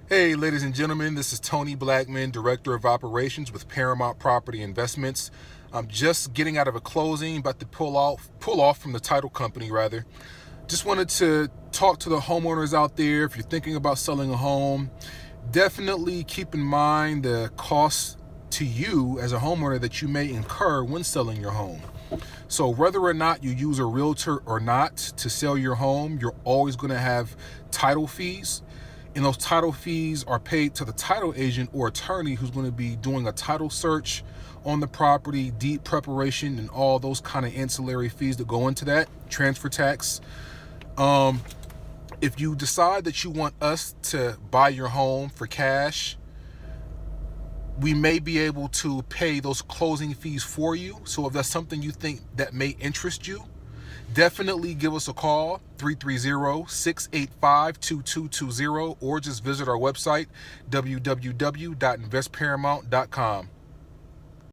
Hey, ladies and gentlemen, this is Tony Blackman, Director of Operations with Paramount Property Investments. I'm just getting out of a closing, about to pull off from the title company, rather. Just wanted to talk to the homeowners out there. If you're thinking about selling a home, definitely keep in mind the costs to you as a homeowner that you may incur when selling your home. So whether or not you use a realtor or not to sell your home, you're always going to have title fees. And those title fees are paid to the title agent or attorney who's going to be doing a title search on the property, deed preparation, and all those kind of ancillary fees that go into that, transfer tax. If you decide that you want us to buy your home for cash, we may be able to pay those closing fees for you. So if that's something you think that may interest you, definitely give us a call, 330-685-2220, or just visit our website, www.investparamount.com.